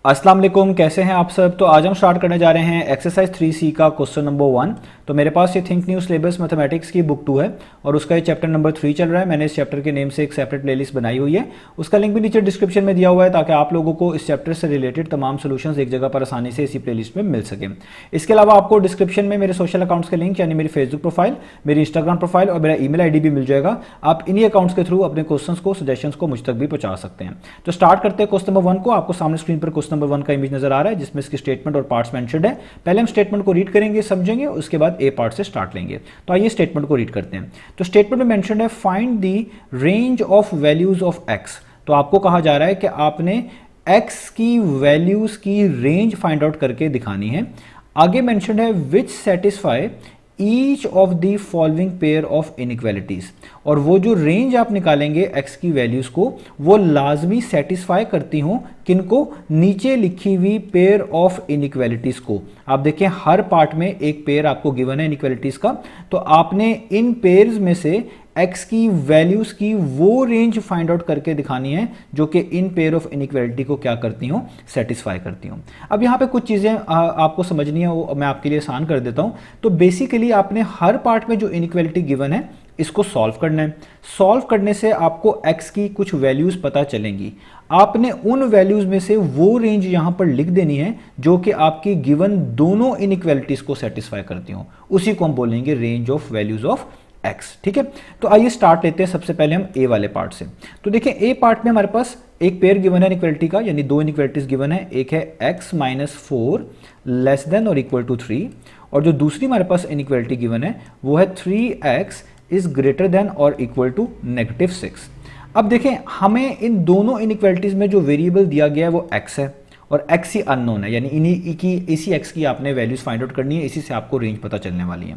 अस्सलाम वालेकुम, कैसे हैं आप सब। तो आज हम स्टार्ट करने जा रहे हैं एक्सरसाइज 3C का क्वेश्चन नंबर 1। तो मेरे पास ये थिंक न्यू सिलेबस मैथमेटिक्स की बुक 2 है और उसका ये चैप्टर नंबर 3 चल रहा है। मैंने इस चैप्टर के नेम से एक सेपरेट प्लेलिस्ट बनाई हुई है, उसका लिंक भी नीचे डिस्क्रिप्शन में दिया हुआ है ताकि आप लोगों को इस चैप्टर से रिलेटेड तमाम सोल्यूशंस एक जगह पर आसानी से इसी प्लेलिस्ट में मिल सके। इसके अलावा आपको डिस्क्रिप्शन में मेरे सोशल अकाउंट्स के लिंक यानी मेरी फेसबुक प्रोफाइल, मेरी इंस्टाग्राम प्रोफाइल और मेरा ईमेल आईडी भी मिल जाएगा। आप इन्हीं अकाउंट्स के थ्रू अपने क्वेश्चंस को, सजेशंस को मुझ तक भी पहुंचा सकते हैं। तो स्टार्ट करते हैं क्वेश्चन नंबर 1 को। आपको सामने स्क्रीन पर क्वेश्चन नंबर 1 का इमेज नजर आ रहा है जिसमें इसकी स्टेटमेंट और पार्ट्स मेंशन्ड है। पहले हम स्टेटमेंट को रीड करेंगे, समझेंगे, उसके बाद ए पार्ट से स्टार्ट लेंगे। तो आइए स्टेटमेंट को रीड करते हैं। तो स्टेटमेंट में मेंशन्ड है find the range of values of x. तो आपको कहा जा रहा है कि आपने एक्स की वैल्यूज की रेंज फाइंड आउट करके दिखानी है। आगे मेंशन्ड है विच satisfy each of the following pair of inequalities. और वो जो रेंज आप निकालेंगे एक्स की वैल्यूज को, वो लाजमी सेटिस्फाई करती हो किनको, नीचे लिखी हुई पेयर ऑफ इनइक्वालिटीज को। आप देखें हर पार्ट में एक पेयर आपको गिवन है इनइक्वालिटीज का, तो आपने इन पेयर्स में से एक्स की वैल्यूज की वो रेंज फाइंड आउट करके दिखानी है जो कि इन पेयर ऑफ इनइक्वालिटी को क्या करती हो, सेटिस्फाई करती हो। अब यहाँ पे कुछ चीज़ें आपको समझनी है, वो मैं आपके लिए आसान कर देता हूँ। तो बेसिकली आपने हर पार्ट में जो इनइक्वालिटी गिवन है इसको सॉल्व करना है। सॉल्व करने से आपको एक्स की कुछ वैल्यूज पता चलेंगी। आपने उन वैल्यूज में से वो रेंज यहां पर लिख देनी है जो कि आपकी गिवन दोनों इनइक्वालिटीज को सेटिस्फाई करती हो। उसी को हम बोलेंगे range of values of x. ठीक है, तो आइए स्टार्ट लेते हैं। सबसे पहले हम ए वाले पार्ट से। तो देखिए ए पार्ट में हमारे पास एक पेयर गिवन है इनइक्वालिटी का, यानी दो इनइक्वालिटीज गिवन है। एक है x माइनस 4 लेस देन और इक्वल टू 3, और जो दूसरी हमारे पास इनइक्वालिटी गिवन है वो है 3x इज ग्रेटर देन और इक्वल टू -6। अब देखें हमें इन दोनों इनइक्वालिटीज में जो वेरिएबल दिया गया है वो x है और x ही अननोन है, यानी इसी x की आपने वैल्यूज फाइंड आउट करनी है। इसी से आपको रेंज पता चलने वाली है।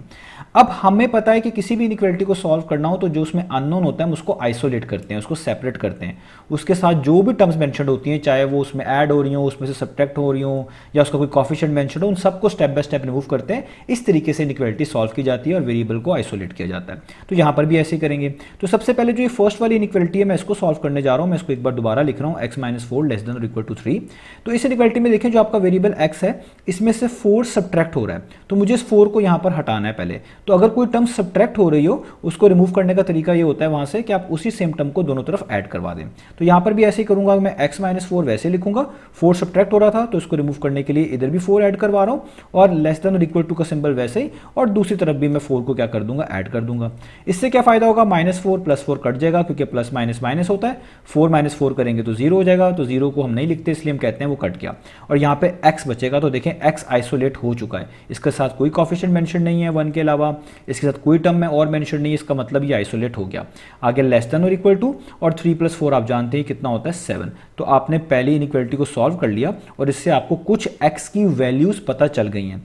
अब हमें पता है कि किसी भी इनइक्वालिटी को सॉल्व करना हो तो जो उसमें अननोन होता है हम उसको आइसोलेट करते हैं, उसको सेपरेट करते हैं। उसके साथ जो भी टर्म्स मेंशन्ड होती हैं, चाहे वो उसमें ऐड हो रही हो, उसमें से सब्ट्रैक्ट हो रही हो, या उसका कोई कोफिशिएंट मेंशन्ड हो, उन सबको स्टेप बाय स्टेप रिमूव करते हैं। इस तरीके से इनइक्वालिटी सॉल्व की जाती है और वेरिएबल को आइसोलेट किया जाता है। तो यहाँ पर भी ऐसे ही करेंगे। तो सबसे पहले जो ये फर्स्ट वाली इनइक्वालिटी है मैं इसको सॉल्व करने जा रहा हूँ। मैं इसको एक बार दोबारा लिख रहा हूँ, x माइनस 4 लेस देन और इक्वल टू 3। तो इस इनइक्वालिटी में देखें जो आपका वेरिएबल x है इसमें से 4 सब्ट्रैक्ट हो रहा है, तो मुझे इस 4 को यहाँ पर हटाना है पहले। तो अगर कोई टर्म सब्ट्रैक्ट हो रही हो उसको रिमूव करने का तरीका ये होता है वहां से कि आप उसी सेम टर्म को दोनों तरफ ऐड करवा दें। तो यहाँ पर भी ऐसे ही करूंगा, मैं x माइनस 4 वैसे लिखूंगा, 4 सब्ट्रैक्ट हो रहा था तो इसको रिमूव करने के लिए इधर भी 4 ऐड करवा रहा हूँ, और लेस देन और इक्वल टू का सिंबल वैसे ही, और दूसरी तरफ भी मैं 4 को क्या कर दूंगा, ऐड कर दूंगा। इससे क्या फायदा होगा, -4 प्लस 4 कट जाएगा क्योंकि प्लस माइनस माइनस होता है। 4 माइनस 4 करेंगे तो 0 हो जाएगा, तो 0 को हम नहीं लिखते इसलिए हम कहते हैं वो कट गया। और यहाँ पे x बचेगा, तो देखें x आइसोलेट हो चुका है, इसके साथ कोई कोफिशिएंट मेंशन नहीं है 1 के अलावा, इसके साथ कोई टर्म में और मेंशन नहीं है, इसका मतलब ये आइसोलेट हो गया। आगे लेस देन और इक्वल टू, और 3 + 4 आप जानते हैं कितना होता है 7। तो आपने पहली इनइक्वालिटी को सॉल्व कर लिया और इससे आपको कुछ x की वैल्यूज पता चल गई हैं।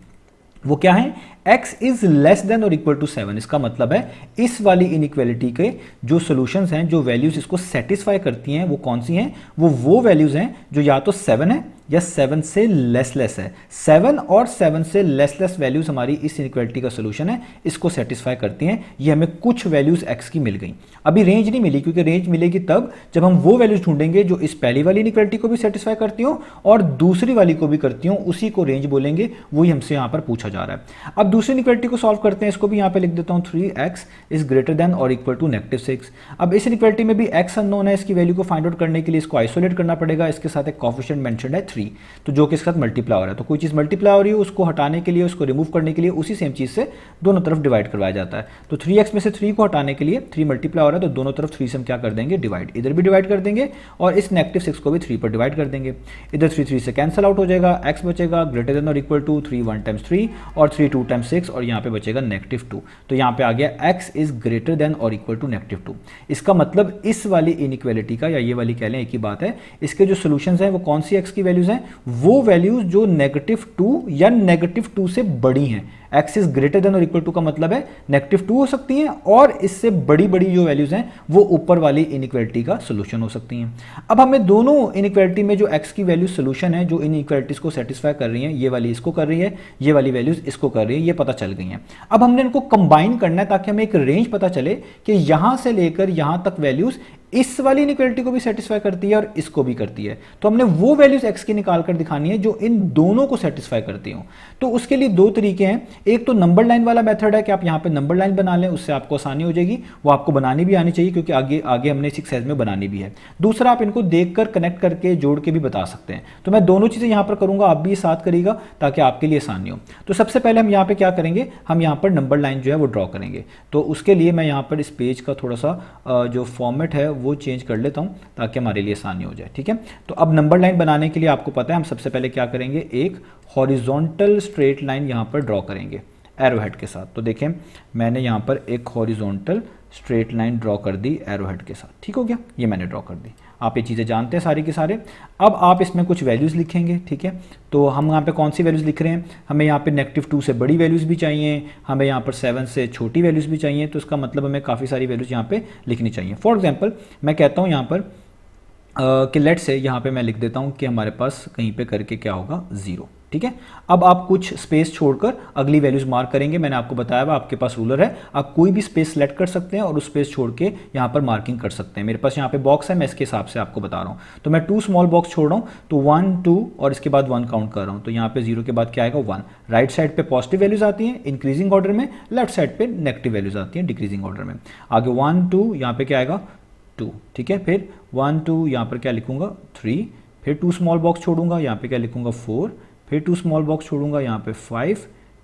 वो क्या है, x इज लेस देन और इक्वल टू 7। इसका मतलब है इस वाली इनइक्वालिटी के जो सॉल्यूशंस हैं, जो वैल्यूज इसको सेटिस्फाई करती हैं वो कौन सी हैं, वो वैल्यूज हैं जो या तो 7 है या 7 से लेस है। 7 और 7 से लेस वैल्यूज हमारी इस इनइक्वालिटी का सॉल्यूशन है, इसको सेटिस्फाई करती हैं। ये हमें कुछ वैल्यूज x की मिल गई। अभी रेंज नहीं मिली, क्योंकि रेंज मिलेगी तब जब हम वो वैल्यूज ढूंढेंगे जो इस पहली वाली इनइक्वालिटी को भी सेटिस्फाई करती हो और दूसरी वाली को भी करती हो, उसी को रेंज बोलेंगे। वही हमसे यहाँ पर पूछा जा रहा है। अब दूसरी इनइक्वालिटी को सॉल्व करते हैं, इसको भी यहाँ पे लिख देता हूँ, 3x इज ग्रेटर देन और इक्वल टू -6। अब इस इनइक्वालिटी में भी x अननोन है, इसकी वैल्यू को फाइंड आउट करने के लिए इसको आइसोलेट करना पड़ेगा। इसके साथ एक कोफिशिएंट मेंशन्ड है 3, तो जो कि इसके साथ मल्टीप्लाई हो रहा है। तो कोई चीज़ मल्टीप्लाई हो रही है उसको हटाने के लिए, उसको रिमूव करने के लिए उसी सेम चीज़ से दोनों तरफ डिवाइड करवाया जाता है। तो 3x में से 3 को हटाने के लिए, 3 मल्टीप्लाई हो रहा है तो दोनों तरफ 3 से हम क्या कर देंगे, डिवाइड। इधर भी डिवाइड कर देंगे और इस -6 को भी 3 पर डिवाइड कर देंगे। इधर 3 से कैंसिल आउट हो जाएगा, x बचेगा ग्रेटर देन और इक्वल टू 3 1 टाइम्स 3 और 3 2 टाइम्स 6, और यहाँ पे बचेगा -2। तो यहाँ पे आ गया x इज ग्रेटर देन और इक्वल टू -2। इसका मतलब इस वाली इनइक्वालिटी का, या ये वाली कह लें एक ही बात है, इसके जो सॉल्यूशंस हैं वो कौन सी x की वैल्यूज हैं, वो वैल्यूज जो -2 या -2 से बड़ी हैं। x इज ग्रेटर देन और इक्वल टू का मतलब है -2 हो सकती हैं, और इससे बड़ी बड़ी जो वैल्यूज हैं वो ऊपर वाली इनइक्वालिटी का सॉल्यूशन हो सकती हैं। अब हमें दोनों इनइक्वालिटी में जो x की वैल्यू सॉल्यूशन है, जो इनइक्वालिटीज को सेटिस्फाई कर रही हैं, ये वाली इसको कर रही है, ये वाली वैल्यूज इसको कर रही है, ये पता चल गई हैं। अब हमने इनको कंबाइन करना है ताकि हमें एक रेंज पता चले कि यहां से लेकर यहां तक वैल्यूज इस वाली इनइक्वालिटी को भी सेटिस्फाई करती है और इसको भी करती है। तो हमने वो वैल्यूज x की निकाल कर दिखानी है जो इन दोनों को सेटिस्फाई करती हो। तो उसके लिए दो तरीके हैं, एक तो नंबर लाइन वाला मेथड है कि आप यहाँ पे नंबर लाइन बना लें, उससे आपको आसानी हो जाएगी, वो आपको बनानी भी आनी चाहिए क्योंकि आगे आगे हमने इस एक्सरसाइज में बनानी भी है। दूसरा, आप इनको देखकर कनेक्ट करके जोड़ के भी बता सकते हैं। तो मैं दोनों चीजें यहाँ पर करूंगा, आप भी साथ करिएगा ताकि आपके लिए आसानी हो। तो सबसे पहले हम यहाँ पे क्या करेंगे, हम यहाँ पर नंबर लाइन जो है वो ड्रॉ करेंगे। तो उसके लिए मैं यहाँ पर इस पेज का थोड़ा सा जो फॉर्मेट है वो चेंज कर लेता हूँ ताकि हमारे लिए आसानी हो जाए। ठीक है, तो अब नंबर लाइन बनाने के लिए आपको पता है हम सबसे पहले क्या करेंगे, एक हॉरिजॉन्टल स्ट्रेट लाइन यहाँ पर ड्रॉ करेंगे एरो हेड के साथ। तो देखें मैंने यहाँ पर एक हॉरिजॉन्टल स्ट्रेट लाइन ड्रॉ कर दी एरो हेड के साथ। ठीक हो गया, ये मैंने ड्रॉ कर दी। आप ये चीज़ें जानते हैं सारे के सारे। अब आप इसमें कुछ वैल्यूज़ लिखेंगे। ठीक है, तो हम यहाँ पे कौन सी वैल्यूज़ लिख रहे हैं, हमें यहाँ पे -2 से बड़ी वैल्यूज़ भी चाहिए, हमें यहाँ पर 7 से छोटी वैल्यूज़ भी चाहिए। तो इसका मतलब हमें काफ़ी सारी वैल्यूज़ यहाँ पे लिखनी चाहिए। फॉर एग्जाम्पल मैं कहता हूँ यहाँ पर कि लेट से यहाँ पे मैं लिख देता हूँ कि हमारे पास कहीं पे करके क्या होगा 0। ठीक है, अब आप कुछ स्पेस छोड़कर अगली वैल्यूज मार्क करेंगे। मैंने आपको बताया हुआ आपके पास रूलर है, आप कोई भी स्पेस सेलेक्ट कर सकते हैं और उस स्पेस छोड़ के यहाँ पर मार्किंग कर सकते हैं। मेरे पास यहाँ पे बॉक्स है, मैं इसके हिसाब से आपको बता रहा हूँ। तो मैं 2 स्मॉल बॉक्स छोड़ रहा हूँ, तो 1 2 और इसके बाद 1 काउंट कर रहा हूँ। तो यहाँ पे 0 के बाद क्या आएगा 1। राइट साइड पे पॉजिटिव वैल्यूज आती हैं इंक्रीजिंग ऑर्डर में, लेफ्ट साइड पे नेगेटिव वैल्यूज आती हैं डिक्रीजिंग ऑर्डर में। आगे 1 2 यहाँ पे क्या आएगा 2। ठीक है, फिर 1 2 यहाँ पर क्या लिखूंगा 3, फिर 2 स्मॉल बॉक्स छोड़ूंगा, यहाँ पे क्या लिखूंगा 4, फिर 2 स्मॉल बॉक्स छोड़ूंगा, यहाँ पे 5,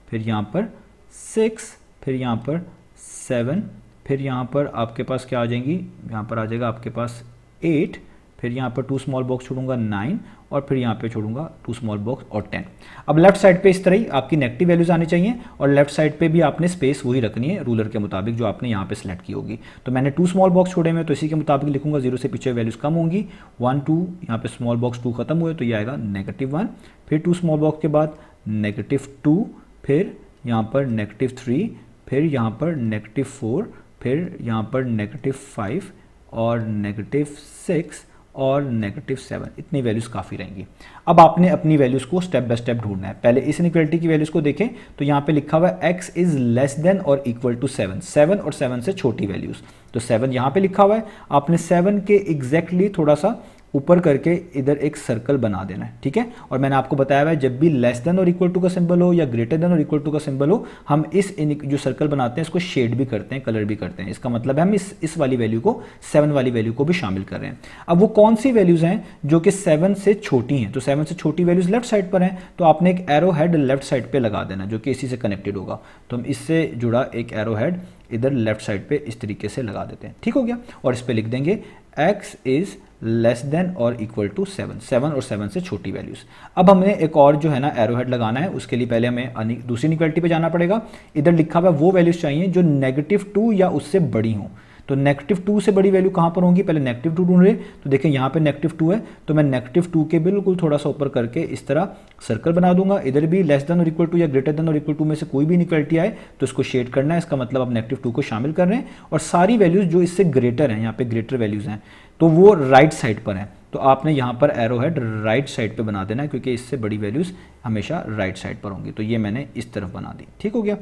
फिर यहाँ पर 6, फिर यहाँ पर 7, फिर यहाँ पर आपके पास क्या आ जाएंगी, यहाँ पर आ जाएगा आपके पास 8, फिर यहाँ पर 2 स्मॉल बॉक्स छोड़ूंगा 9 और फिर यहाँ पे छोड़ूंगा 2 स्मॉल बॉक्स और 10। अब लेफ्ट साइड पे इस तरह ही आपकी नेगेटिव वैल्यूज आनी चाहिए और लेफ्ट साइड पे भी आपने स्पेस वही रखनी है रूलर के मुताबिक जो आपने यहाँ पे सिलेक्ट की होगी। तो मैंने 2 स्मॉल बॉक्स छोड़े में तो इसी के मुताबिक लिखूंगा, 0 से पीछे वैल्यूज कम होंगी। 1 2 यहाँ पे स्मॉल बॉक्स 2 खत्म हुए तो ये आएगा -1, फिर 2 स्मॉल बॉक्स के बाद -2, फिर यहाँ पर -3, फिर यहाँ पर -4, फिर यहाँ पर -5 और -6 और -7। इतनी वैल्यूज काफ़ी रहेंगी। अब आपने अपनी वैल्यूज को स्टेप बाय स्टेप ढूंढना है। पहले इस इनइक्वालिटी की वैल्यूज को देखें तो यहाँ पे लिखा हुआ है x इज लेस देन और इक्वल टू 7। 7 और 7 से छोटी वैल्यूज, तो 7 यहाँ पे लिखा हुआ है। आपने 7 के एग्जैक्टली थोड़ा सा ऊपर करके इधर एक सर्कल बना देना है। ठीक है, और मैंने आपको बताया हुआ है जब भी लेस देन और इक्वल टू का सिंबल हो या ग्रेटर देन और इक्वल टू का सिंबल हो, हम इस जो सर्कल बनाते हैं इसको शेड भी करते हैं, कलर भी करते हैं। इसका मतलब है हम इस वाली वैल्यू को 7 वाली वैल्यू को भी शामिल कर रहे हैं। अब वो कौन सी वैल्यूज हैं जो कि 7 से छोटी हैं, तो 7 से छोटी वैल्यूज लेफ्ट साइड पर हैं, तो आपने एक एरो हेड लेफ्ट साइड पे लगा देना जो कि इसी से कनेक्टेड होगा। तो हम इससे जुड़ा एक एरो हेड इधर लेफ्ट साइड पे इस तरीके से लगा देते हैं। ठीक हो गया, और इस पे लिख देंगे x इज लेस देन और इक्वल टू 7। 7 और 7 से छोटी वैल्यूज। अब हमें एक और जो है ना एरो हेड लगाना है, उसके लिए पहले हमें दूसरी इनइक्वालिटी पे जाना पड़ेगा। इधर लिखा हुआ वो वैल्यूज चाहिए जो -2 या उससे बड़ी हो। तो -2 से बड़ी वैल्यू कहाँ पर होंगी, पहले -2 ढूंढ रहे। तो देखें यहाँ पे -2 है, तो मैं -2 के बिल्कुल थोड़ा सा ऊपर करके इस तरह सर्कल बना दूंगा। इधर भी लेस देन और इक्वल टू या ग्रेटर देन और इक्वल टू में से कोई भी इनइक्वालिटी आए तो इसको शेड करना है। इसका मतलब आप -2 को शामिल कर रहे हैं और सारी वैल्यूज जो इससे ग्रेटर हैं, यहाँ पे ग्रेटर वैल्यूज हैं, तो वो राइट साइड पर हैं। तो आपने यहाँ पर एरो हेड राइट साइड पे बना देना है क्योंकि इससे बड़ी वैल्यूज हमेशा राइट साइड पर होंगी। तो ये मैंने इस तरफ बना दी। ठीक हो गया,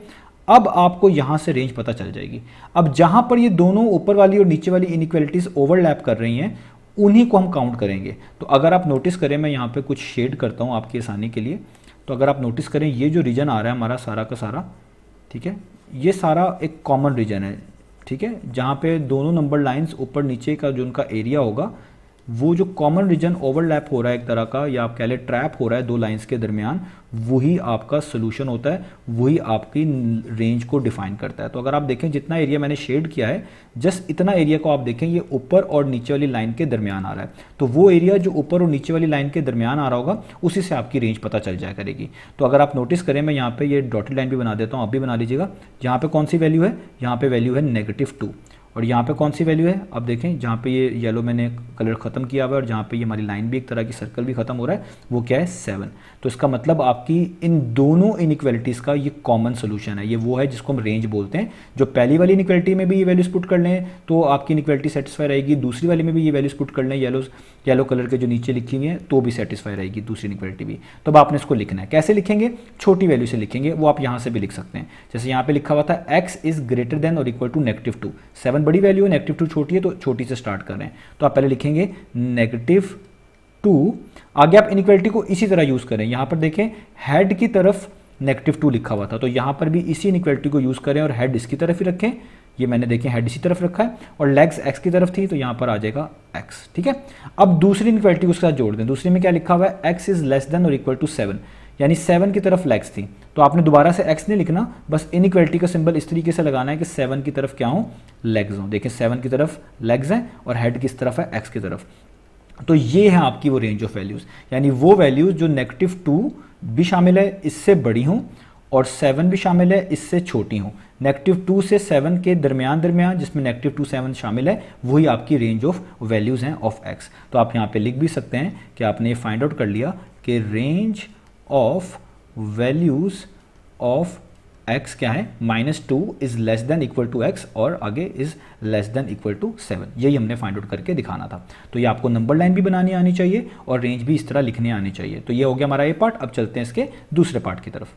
अब आपको यहाँ से रेंज पता चल जाएगी। अब जहाँ पर ये दोनों ऊपर वाली और नीचे वाली इनइक्वालिटीज ओवरलैप कर रही हैं उन्हीं को हम काउंट करेंगे। तो अगर आप नोटिस करें, मैं यहाँ पे कुछ शेड करता हूँ आपकी आसानी के लिए। तो अगर आप नोटिस करें ये जो रीजन आ रहा है हमारा सारा का सारा, ठीक है, ये सारा एक कॉमन रीजन है। ठीक है, जहाँ पे दोनों नंबर लाइंस ऊपर नीचे का जो उनका एरिया होगा, वो जो कॉमन रीजन ओवरलैप हो रहा है एक तरह का, या आप कह लें ट्रैप हो रहा है दो लाइंस के दरमियान, वही आपका सोल्यूशन होता है, वही आपकी रेंज को डिफाइन करता है। तो अगर आप देखें जितना एरिया मैंने शेड किया है, जस्ट इतना एरिया को आप देखें ये ऊपर और नीचे वाली लाइन के दरमियान आ रहा है। तो वो एरिया जो ऊपर और नीचे वाली लाइन के दरमियान आ रहा होगा उसी से आपकी रेंज पता चल जाया करेगी। तो अगर आप नोटिस करें, मैं यहाँ पे ये डॉटेड लाइन भी बना देता हूँ, आप भी बना लीजिएगा। यहाँ पे कौन सी वैल्यू है, यहाँ पे वैल्यू है -2। और यहाँ पे कौन सी वैल्यू है, अब देखें जहाँ पे ये येलो मैंने कलर ख़त्म किया हुआ है और जहाँ पे ये हमारी लाइन भी एक तरह की सर्कल भी ख़त्म हो रहा है, वो क्या है 7। तो इसका मतलब आपकी इन दोनों इनइक्वालिटीज़ का ये कॉमन सोल्यूशन है। ये वो है जिसको हम रेंज बोलते हैं। जो पहली वाली इनइक्वालिटी में भी ये वैल्यूज पुट कर लें तो आपकी इनइक्वालिटी सेटिस्फाई रहेगी, दूसरी वाली में भी ये वैल्यूज पुट कर लें येलो कलर के जो नीचे लिखी हुई हैं तो भी सेटिस्फाई रहेगी दूसरी इनइक्वालिटी भी। तो अब आपने इसको लिखना है, कैसे लिखेंगे, छोटी वैल्यू से लिखेंगे। वो आप यहाँ से भी लिख सकते हैं, जैसे यहाँ पे लिखा हुआ था x इज ग्रेटर देन और इक्वल टू -2। 7 बड़ी वैल्यू है, -2 छोटी है, तो छोटी से स्टार्ट कर रहे हैं। तो आप पहले लिखेंगे -2। आगे आप इनइक्वालिटी को इसी तरह यूज़ करें। यहाँ पर देखें हेड की तरफ -2 लिखा हुआ था, तो यहाँ पर भी इसी इनइक्वालिटी को यूज़ करें और हेड इसकी तरफ ही रखें। ये मैंने देखें हेड इसी तरफ रखा है और लेग्स x की तरफ थी, तो यहाँ पर आ जाएगा x। ठीक है, अब दूसरी इनइक्वालिटी उसके साथ जोड़ दें। दूसरी में क्या लिखा हुआ है, x इज लेस देन और इक्वल टू 7, यानी 7 की तरफ लेग्स थी। तो आपने दोबारा से x नहीं लिखना, बस इनइक्वालिटी का सिंबल इस तरीके से लगाना है कि 7 की तरफ क्या हो, लेग्स हो। देखिए 7 की तरफ लेग्स हैं और हेड किस तरफ है, x की तरफ। तो ये है आपकी वो रेंज ऑफ वैल्यूज़, यानी वो वैल्यूज़ जो -2 भी शामिल है, इससे बड़ी हों, और 7 भी शामिल है, इससे छोटी हों। -2 से 7 के दरमियान जिसमें -2 7 शामिल है, वही आपकी रेंज ऑफ वैल्यूज़ हैं ऑफ x। तो आप यहाँ पे लिख भी सकते हैं कि आपने ये फाइंड आउट कर लिया कि range of values of x क्या है, -2 is less than equal to x और आगे is less than equal to 7। यही हमने फाइंड आउट करके दिखाना था। तो ये आपको नंबर लाइन भी बनानी आनी चाहिए और रेंज भी इस तरह लिखने आनी चाहिए। तो ये हो गया हमारा ये पार्ट। अब चलते हैं इसके दूसरे पार्ट की तरफ।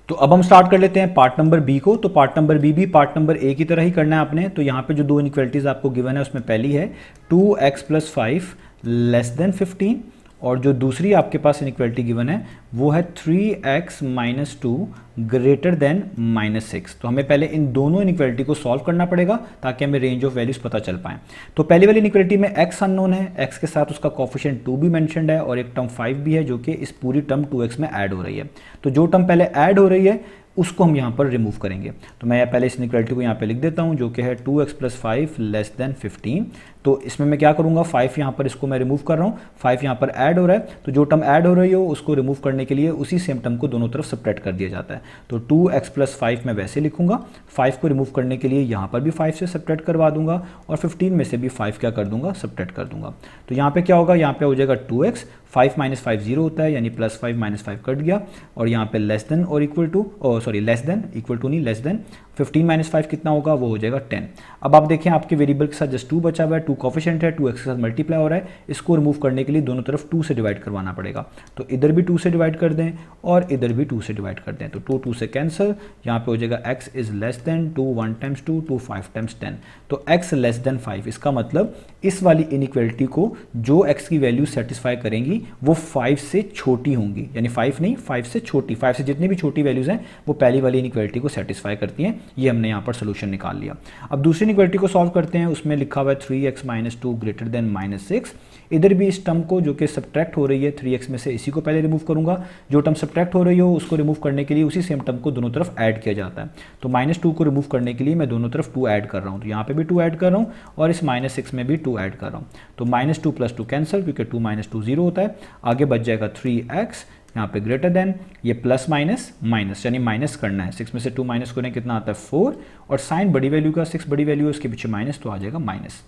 तो अब हम स्टार्ट कर लेते हैं पार्ट नंबर बी को। तो पार्ट नंबर बी भी पार्ट नंबर ए की तरह ही करना है आपने। तो यहाँ पे जो दो इनइक्वालिटीज आपको गिवन है उसमें पहली है 2x + 5 लेस देन 15, और जो दूसरी आपके पास इनइक्वालिटी गिवन है वो है 3x - 2 ग्रेटर देन -6। तो हमें पहले इन दोनों इनइक्वालिटी को सॉल्व करना पड़ेगा ताकि हमें रेंज ऑफ वैल्यूज पता चल पाए। तो पहली वाली इनइक्वालिटी में x अननोन है, x के साथ उसका कोफिशिएंट 2 भी मेंशन्ड है और एक टर्म 5 भी है जो कि इस पूरी टर्म 2x में ऐड हो रही है। तो जो टर्म पहले ऐड हो रही है उसको हम यहाँ पर रिमूव करेंगे। तो मैं पहले इस इनइक्वालिटी को यहाँ पे लिख देता हूँ जो कि है 2x + 5 लेस देन 15। तो इसमें मैं क्या करूँगा, 5 यहाँ पर इसको मैं रिमूव कर रहा हूँ, 5 यहाँ पर ऐड हो रहा है, तो जो टर्म ऐड हो रही हो उसको रिमूव करने के लिए उसी सेम टर्म को दोनों तरफ सब्ट्रैक्ट कर दिया जाता है। तो 2x + 5 मैं वैसे लिखूंगा, 5 को रिमूव करने के लिए यहाँ पर भी 5 से सब्ट्रैक्ट करवा दूंगा और 15 में से भी 5 क्या कर दूंगा, सब्ट्रैक्ट कर दूंगा। तो यहाँ पे क्या होगा, यहाँ पे हो जाएगा 2x, 5 - 5 0 होता है, यानी +5 - 5 कट गया, और यहाँ पे लेस देन और equal to, less than, equal to नहीं, लेस देन 15 - 5 कितना होगा, वो हो जाएगा 10। अब आप देखें आपके वेरिएबल के साथ जस्ट 2 बचा हुआ है, 2 कोफिशिएंट है, 2x के साथ मल्टीप्लाई हो रहा है, इसको रिमूव करने के लिए दोनों तरफ 2 से डिवाइड करवाना पड़ेगा। तो इधर भी 2 से डिवाइड कर दें और इधर भी 2 से डिवाइड कर दें, तो 2 से कैंसिल, यहाँ पे हो जाएगा x is less than 2 1 times 2 2 5 times 10। तो x लेस देन 5, इसका मतलब इस वाली इनइक्वालिटी को जो x की वैल्यू सेटिस्फाई करेंगी वो 5 से छोटी होंगी, यानी 5 नहीं, 5 से छोटी, 5 से जितनी भी छोटी वैल्यूज हैं वो पहली वाली इनइक्वालिटी को सेटिस्फाई करती हैं। ये हमने यहाँ पर सोल्यूशन निकाल लिया। अब दूसरी इनइक्वालिटी को सॉल्व करते हैं, उसमें लिखा हुआ है 3x - 2 ग्रेटर देन -6। इधर भी इस टर्म को जो कि सब्ट्रैक्ट हो रही है 3x में से, इसी को पहले रिमूव करूंगा। जो टर्म सब्ट्रैक्ट हो रही हो उसको रिमूव करने के लिए उसी सेम टर्म को दोनों तरफ ऐड किया जाता है। तो -2 को रिमूव करने के लिए मैं दोनों तरफ 2 ऐड कर रहा हूँ, तो यहाँ पे भी 2 ऐड कर रहा हूँ और इस -6 में भी 2 ऐड कर रहा हूँ। तो -2 + 2 कैंसिल, क्योंकि 2 - 2 0 होता है। आगे बच जाएगा 3x, यहाँ पे ग्रेटर देन, ये प्लस माइनस माइनस, यानी माइनस करना है। 6 में से 2 माइनस करें कितना आता है 4, और साइन बड़ी वैल्यू का, 6 बड़ी वैल्यू है, उसके पीछे माइनस, तो आ जाएगा माइनस।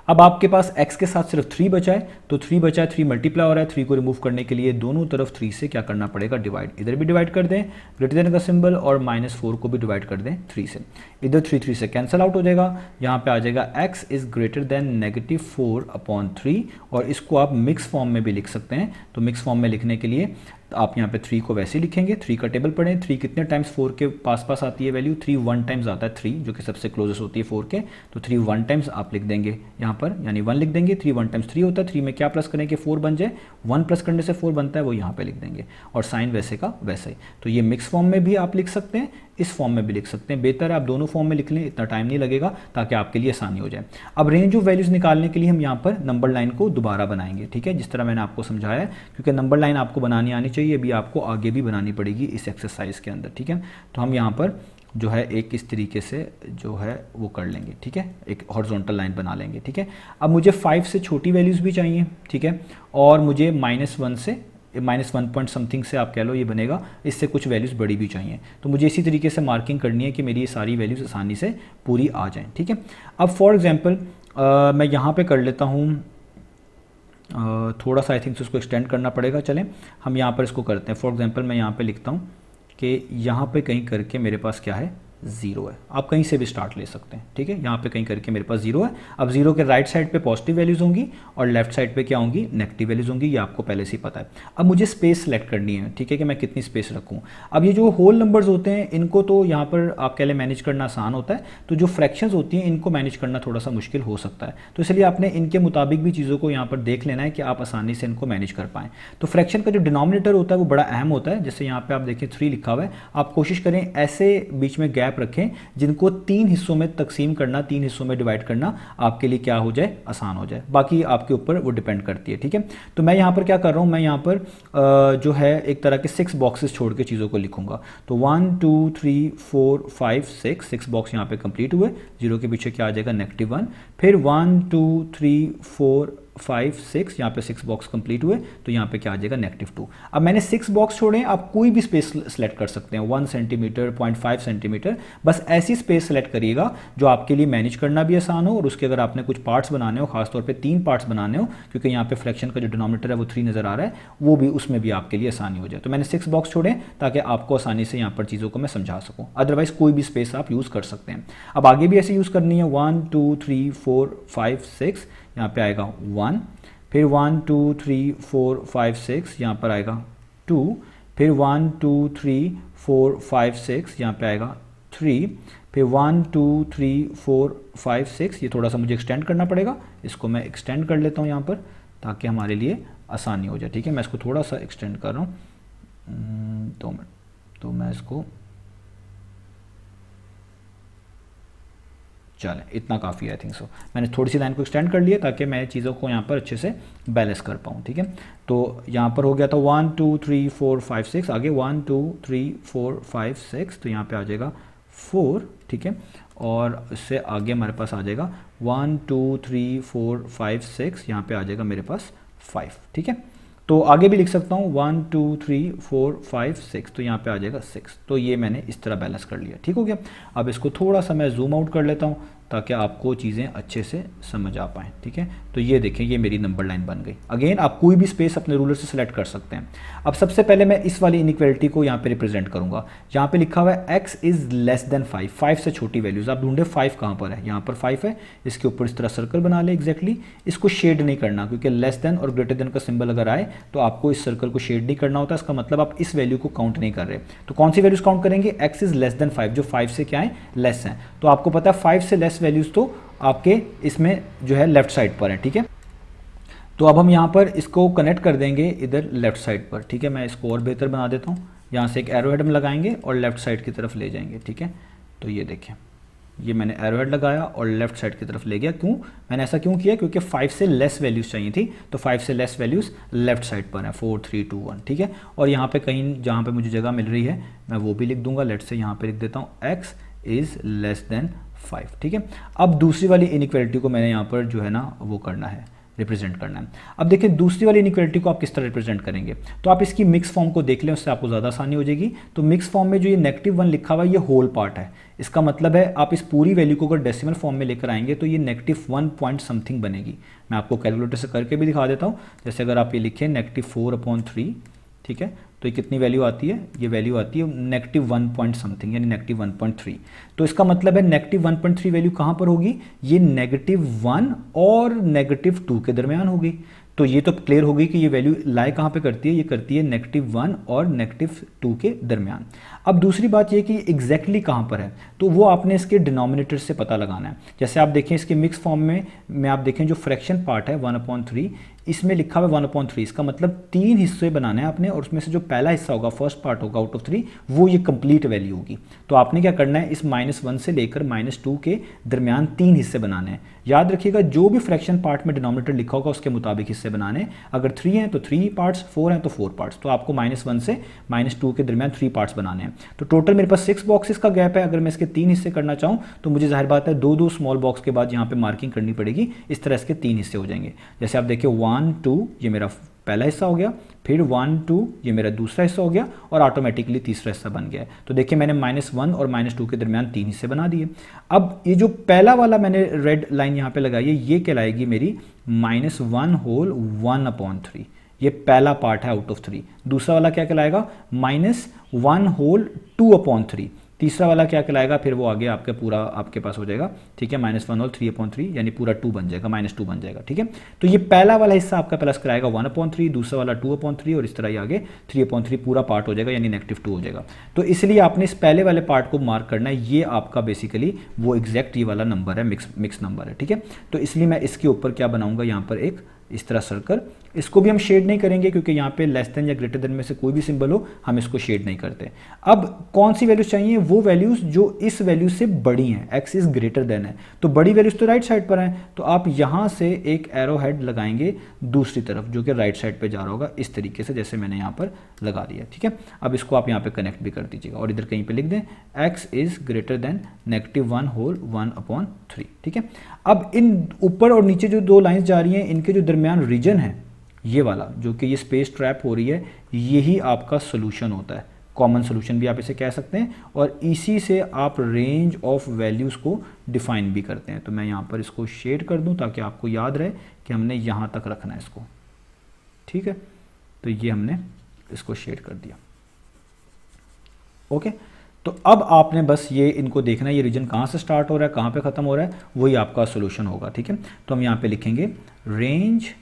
अब आपके पास x के साथ सिर्फ 3 बचा है, तो 3 बचा है, 3 मल्टीप्लाई हो रहा है, 3 को रिमूव करने के लिए दोनों तरफ 3 से क्या करना पड़ेगा, डिवाइड। इधर भी डिवाइड कर दें ग्रेटर देन का सिंबल, और -4 को भी डिवाइड कर दें 3 से। इधर 3 से कैंसिल आउट हो जाएगा, यहाँ पे आ जाएगा x इज ग्रेटर देन -4/3, और इसको आप मिक्स फॉर्म में भी लिख सकते हैं। तो मिक्स फॉर्म में लिखने के लिए आप यहाँ पे 3 को वैसे ही लिखेंगे, 3 का टेबल पढ़ें, 3 कितने टाइम्स 4 के पास आती है वैल्यू, 3 1 टाइम्स आता है 3, जो कि सबसे क्लोजेस्ट होती है 4 के, तो 3 1 टाइम्स आप लिख देंगे यहाँ पर, यानी 1 लिख देंगे। 3 1 टाइम्स 3 होता है, 3 में क्या प्लस करें कि 4 बन जाए, 1 प्लस करने से 4 बनता है, वो यहाँ पे लिख देंगे, और साइन वैसे का वैसे ही। तो ये मिक्स फॉर्म में भी आप लिख सकते हैं, इस फॉर्म में भी लिख सकते हैं। बेहतर है आप दोनों फॉर्म में लिख लें, इतना टाइम नहीं लगेगा, ताकि आपके लिए आसानी हो जाए। अब रेंज ऑफ वैल्यूज निकालने के लिए हम यहाँ पर नंबर लाइन को दोबारा बनाएंगे, ठीक है, जिस तरह मैंने आपको समझाया है, क्योंकि नंबर लाइन आपको बनानी आनी चाहिए, अभी आपको आगे भी बनानी पड़ेगी इस एक्सरसाइज के अंदर, ठीक है। तो हम यहाँ पर जो है एक इस तरीके से जो है वो कर लेंगे, ठीक है, एक हॉरिजॉन्टल लाइन बना लेंगे, ठीक है। अब मुझे 5 से छोटी वैल्यूज़ भी चाहिए, ठीक है, और मुझे -1 से -1 पॉइंट समथिंग से आप कह लो ये बनेगा, इससे कुछ वैल्यूज़ बड़ी भी चाहिए। तो मुझे इसी तरीके से मार्किंग करनी है कि मेरी ये सारी वैल्यूज़ आसानी से पूरी आ जाएँ, ठीक है। अब फॉर एग्जांपल मैं यहाँ पे कर लेता हूँ, थोड़ा सा आई थिंक उसको एक्सटेंड करना पड़ेगा, चलें हम यहाँ पर इसको करते हैं। फॉर एग्जांपल मैं यहाँ पे लिखता हूँ कि यहाँ पे कहीं करके मेरे पास क्या है 0 है। आप कहीं से भी स्टार्ट ले सकते हैं, ठीक है। यहाँ पे कहीं करके मेरे पास 0 है। अब 0 के राइट साइड पे पॉजिटिव वैल्यूज होंगी और लेफ्ट साइड पे क्या होंगी, नेगेटिव वैल्यूज होंगी। ये आपको पहले से ही पता है। अब मुझे स्पेस सेलेक्ट करनी है, ठीक है, कि मैं कितनी स्पेस रखूँ। अब ये जो होल नंबर्स होते हैं इनको तो यहाँ पर आप कह लें मैनेज करना आसान होता है, तो जो फ्रैक्शंस होती हैं इनको मैनेज करना थोड़ा सा मुश्किल हो सकता है। तो इसलिए आपने इनके मुताबिक भी चीज़ों को यहाँ पर देख लेना है कि आप आसानी से इनको मैनेज कर पाएँ। तो फ्रैक्शन का जो डिनोमिनेटर होता है वो बड़ा अहम होता है। जैसे यहाँ पे आप देखिए 3 लिखा हुआ है, आप कोशिश करें ऐसे बीच में गैप रखें जिनको 3 हिस्सों में तकसीम करना, 3 हिस्सों में डिवाइड करना आपके लिए क्या हो जाए, आसान हो जाए। बाकी आपके ऊपर वो डिपेंड करती है, ठीक है। तो मैं यहाँ पर क्या कर रहा हूँ, मैं यहाँ पर जो है एक तरह के 6 बॉक्सेस छोड़ के चीज़ों को लिखूंगा। तो 1 2 3 4 5 6 बॉक्स यहाँ पे कंप्लीट हुए। 0 के पीछे क्या आ जाएगा, -1। फिर 1 2 3 4 5 6 यहाँ पे 6 बॉक्स कंप्लीट हुए, तो यहाँ पे क्या आ जाएगा, -2। अब मैंने 6 बॉक्स छोड़े, आप कोई भी स्पेस सेलेक्ट कर सकते हैं, 1 सेंटीमीटर, 0.5 सेंटीमीटर, बस ऐसी स्पेस सेलेक्ट करिएगा जो आपके लिए मैनेज करना भी आसान हो और उसके अगर आपने कुछ पार्ट्स बनाने हो, खासतौर पे 3 पार्ट्स बनाने हो, क्योंकि यहाँ पे फ्रैक्शन का जो डिनोमिनेटर है वो 3 नज़र आ रहा है, वो भी उसमें भी आपके लिए आसानी हो जाए। तो मैंने 6 बॉक्स छोड़े ताकि आपको आसानी से यहाँ पर चीज़ों को मैं समझा सकूँ। अदरवाइज कोई भी स्पेस आप यूज़ कर सकते हैं। अब आगे भी ऐसे यूज़ करनी है, 1 2 3 4 5 6 यहाँ पे आएगा 1, फिर 1 2 3 4 5 6 यहाँ पर आएगा 2, फिर 1 2 3 4 5 6 यहाँ पे आएगा 3, फिर 1 2 3 4 5 6, ये थोड़ा सा मुझे एक्सटेंड करना पड़ेगा, इसको मैं एक्सटेंड कर लेता हूँ यहाँ पर ताकि हमारे लिए आसानी हो जाए, ठीक है। मैं इसको थोड़ा सा एक्सटेंड कर रहा हूँ 2 मिनट, तो मैं इसको, चलें इतना काफ़ी है, आई थिंक सो। मैंने थोड़ी सी लाइन को एक्सटेंड कर लिया ताकि मैं चीज़ों को यहाँ पर अच्छे से बैलेंस कर पाऊँ, ठीक है। तो यहाँ पर हो गया था 1 2 3 4 5 6, आगे 1 2 3 4 5 6, तो यहाँ पे आ जाएगा 4, ठीक है। और इससे आगे हमारे पास आ जाएगा 1 2 3 4 5 6, यहाँ पे आ जाएगा मेरे पास 5, ठीक है। तो आगे भी लिख सकता हूँ 1 2 3 4 5 6, तो यहाँ पे आ जाएगा 6। तो ये मैंने इस तरह बैलेंस कर लिया, ठीक हो गया। अब इसको थोड़ा सा मैं जूम आउट कर लेता हूँ ताकि आपको चीज़ें अच्छे से समझ आ पाएँ, ठीक है। तो ये देखें, ये मेरी नंबर लाइन बन गई। अगेन आप कोई भी स्पेस अपने रूलर से सिलेक्ट कर सकते हैं। अब सबसे पहले मैं इस वाली इनइक्वालिटी को यहाँ पे रिप्रेजेंट करूँगा। यहाँ पे लिखा हुआ है x इज़ लेस देन 5, 5 से छोटी वैल्यूज़। आप ढूंढे 5 कहाँ पर है, यहाँ पर 5 है, इसके ऊपर इस तरह सर्कल बना ले एग्जैक्टली। इसको शेड नहीं करना, क्योंकि लेस देन और ग्रेटर देन का सिंबल अगर आए तो आपको इस सर्कल को शेड नहीं करना होता। इसका मतलब आप इस वैल्यू को काउंट नहीं कर रहे। तो कौन सी वैल्यूज़ काउंट करेंगे, x इज़ लेस देन 5, जो 5 से क्या है, लेस हैं। तो आपको पता है 5 से लेस वैल्यूज़ तो आपके इसमें जो है लेफ्ट साइड पर है, ठीक है। तो अब हम यहाँ पर इसको कनेक्ट कर देंगे इधर लेफ्ट साइड पर, ठीक है। मैं इसको और बेहतर बना देता हूँ, यहाँ से एक एरो हेड हम लगाएंगे और लेफ्ट साइड की तरफ ले जाएंगे, ठीक है। तो ये देखें, ये मैंने एरो हेड लगाया और लेफ्ट साइड की तरफ ले गया। क्यों मैंने ऐसा क्यों किया, क्योंकि 5 से लेस वैल्यूज़ चाहिए थी, तो 5 से लेस वैल्यूज़ लेफ्ट साइड पर है, 4 3 2 1, ठीक है। और यहाँ पे कहीं जहाँ पे मुझे जगह मिल रही है मैं वो भी लिख दूंगा। लेट से यहाँ पे लिख देता हूँ x इज़ लेस देन 5, ठीक है। अब दूसरी वाली इनइक्वालिटी को मैंने यहाँ पर जो है ना वो करना है, रिप्रेजेंट करना है। अब देखिए दूसरी वाली इनइक्वालिटी को आप किस तरह रिप्रेजेंट करेंगे, तो आप इसकी मिक्स फॉर्म को देख लें, उससे आपको ज़्यादा आसानी हो जाएगी। तो मिक्स फॉर्म में जो ये -1 लिखा हुआ है ये होल पार्ट है। इसका मतलब है आप इस पूरी वैल्यू को अगर डेसिमल फॉर्म में लेकर आएंगे तो ये -1 पॉइंट समथिंग बनेगी। मैं आपको कैलकुलेटर से करके भी दिखा देता हूँ। जैसे अगर आप ये लिखें -4/3, ठीक है, तो ये कितनी वैल्यू आती है, ये वैल्यू आती है -1 पॉइंट समथिंग, यानी -1.3। तो इसका मतलब है -1.3 वैल्यू कहाँ पर होगी, ये -1 और -2 के दरमियान होगी। तो ये तो क्लियर होगी कि ये वैल्यू लाई कहाँ पे करती है, ये करती है -1 और -2 के दरमियान। अब दूसरी बात ये कि एग्जैक्टली कहाँ पर है, तो वो आपने इसके डिनोमिनेटर से पता लगाना है। जैसे आप देखें इसके मिक्स फॉर्म में आप देखें जो फ्रैक्शन पार्ट है 1/3, इसमें लिखा हुआ 1/3, इसका मतलब 3 हिस्से बनाने हैं आपने, और उसमें से जो पहला हिस्सा होगा, फर्स्ट पार्ट होगा आउट ऑफ 3, वो ये कंप्लीट वैल्यू होगी। तो आपने क्या करना है, इस -1 से लेकर -2 के दरमियान 3 हिस्से बनाने हैं। याद रखिएगा जो भी फ्रैक्शन पार्ट में डिनोमिनेटर लिखा होगा उसके मुताबिक हिस्से बनाने। अगर 3 हैं तो 3 पार्ट्स, 4 हैं तो 4 पार्ट्स। तो आपको -1 से -2 के दरमियान 3 पार्ट्स बनाने हैं। तो टोटल मेरे पास 6 बॉक्सेस का गैप है। अगर मैं इसके 3 हिस्से करना चाहूँ तो मुझे जाहिर बात है 2-2 स्मॉल बॉक्स के बाद यहाँ पे मार्किंग करनी पड़ेगी। इस तरह इसके 3 हिस्से हो जाएंगे। जैसे आप देखिए 1 2 ये मेरा पहला हिस्सा हो गया, फिर 1 2 ये मेरा दूसरा हिस्सा हो गया, और ऑटोमेटिकली तीसरा हिस्सा बन गया है। तो देखिए मैंने -1 और -2 के दरमियान 3 हिस्से बना दिए। अब ये जो पहला वाला मैंने रेड लाइन यहाँ पे लगाई है, ये कहलाएगी मेरी -1 होल 1/3। ये पहला पार्ट है आउट ऑफ 3। दूसरा वाला क्या कहलाएगा, -1 होल 2/3। तीसरा वाला क्या कहलाएगा, फिर वो आगे आपके पूरा आपके पास हो जाएगा, ठीक है, -1 होल 3/3 यानी पूरा 2 बन जाएगा, -2 बन जाएगा, ठीक है। तो ये पहला वाला हिस्सा आपका प्लस कराएगा 1/3, दूसरा वाला 2/3 और इस तरह ही आगे 3/3 पूरा पार्ट हो जाएगा यानी -2 हो जाएगा। तो इसलिए आपने इस पहले वाले पार्ट को मार्क करना है, ये आपका बेसिकली वो एग्जैक्ट ये वाला नंबर है, मिक्स नंबर है, ठीक है। तो इसलिए मैं इसके ऊपर क्या बनाऊंगा, यहाँ पर एक इस तरह सर्कल, इसको भी हम शेड नहीं करेंगे क्योंकि यहाँ पे लेस देन या ग्रेटर देन में से कोई भी सिंबल हो हम इसको शेड नहीं करते। अब कौन सी वैल्यूज चाहिए, वो वैल्यूज जो इस वैल्यू से बड़ी हैं, x इज ग्रेटर देन है, तो बड़ी वैल्यूज तो राइट साइड पर हैं, तो आप यहाँ से एक एरो हेड लगाएंगे दूसरी तरफ जो कि राइट साइड पे जा रहा होगा, इस तरीके से जैसे मैंने यहाँ पर लगा दिया, ठीक है। अब इसको आप यहाँ पे कनेक्ट भी कर दीजिएगा और इधर कहीं पे लिख दें x is greater than -1 whole 1/3, ठीक है। अब इन ऊपर और नीचे जो दो लाइंस जा रही हैं, इनके जो दरमियान रीजन है ये वाला, जो कि ये स्पेस ट्रैप हो रही है, यही आपका सोल्यूशन होता है, कॉमन सोल्यूशन भी आप इसे कह सकते हैं, और इसी से आप रेंज ऑफ वैल्यूज़ को डिफाइन भी करते हैं। तो मैं यहाँ पर इसको शेड कर दूँ ताकि आपको याद रहे कि हमने यहाँ तक रखना है इसको, ठीक है। तो ये हमने इसको शेड कर दिया, ओके। तो अब आपने बस ये इनको देखना है, ये रीजन कहाँ से स्टार्ट हो रहा है, कहाँ पे ख़त्म हो रहा है, वही आपका सोल्यूशन होगा, ठीक है। तो हम यहाँ पे लिखेंगे range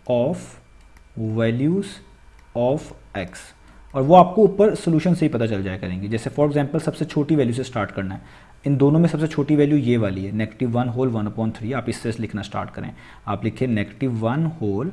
of values of x, और वो आपको ऊपर सोल्यूशन से ही पता चल जाया करेंगे। जैसे फॉर एग्जांपल सबसे छोटी वैल्यू से स्टार्ट करना है, इन दोनों में सबसे छोटी वैल्यू ये वाली है, -1 होल 1/3, आप इससे लिखना स्टार्ट करें, आप लिखें -1 होल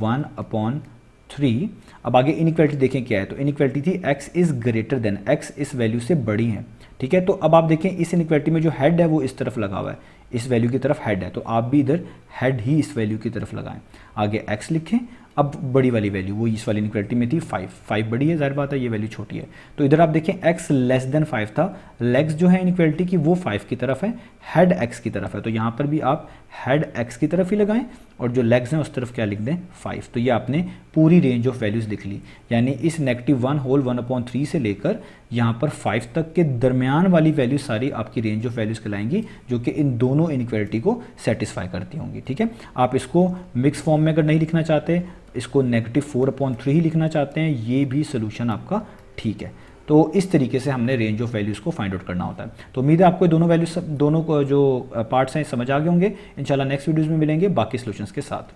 1/3। अब आगे इनइक्वालिटी देखें क्या है, तो इनइक्वालिटी थी x is greater than, x इस वैल्यू से बड़ी है, ठीक है। तो अब आप देखें इस इनइक्वालिटी में जो हेड है वो इस तरफ लगा हुआ है, इस वैल्यू की तरफ हेड है, तो आप भी इधर हेड ही इस वैल्यू की तरफ लगाएं, आगे x लिखें। अब बड़ी वाली वैल्यू वो इस वाली इनइक्वालिटी में थी 5 बड़ी है, जाहिर बात है ये वैल्यू छोटी है, तो इधर आप देखें x लेस देन 5 था, लेग्स जो है इनइक्वालिटी की वो 5 की तरफ है, हेड x की तरफ है, तो यहाँ पर भी आप हेड x की तरफ ही लगाएं और जो लेग्स हैं उस तरफ क्या लिख दें 5। तो ये आपने पूरी रेंज ऑफ वैल्यूज़ लिख ली, यानी इस -1 होल 1/3 से लेकर यहाँ पर 5 तक के दरमियान वाली वैल्यू सारी आपकी रेंज ऑफ वैल्यूज़ कहलाएंगी, जो कि इन दोनों इनइक्वालिटी को सेटिस्फाई करती होंगी, ठीक है। आप इसको मिक्स फॉर्म में अगर नहीं लिखना चाहते, इसको -4/3 ही लिखना चाहते हैं, ये भी सोल्यूशन आपका ठीक है। तो इस तरीके से हमने रेंज ऑफ वैल्यूज़ को फाइंड आउट करना होता है। तो उम्मीद है आपको दोनों वैल्यूज दोनों को जो पार्ट्स हैं समझ आ गए होंगे। इंशाल्लाह नेक्स्ट वीडियोज़ में मिलेंगे बाकी सोल्यूशंस के साथ।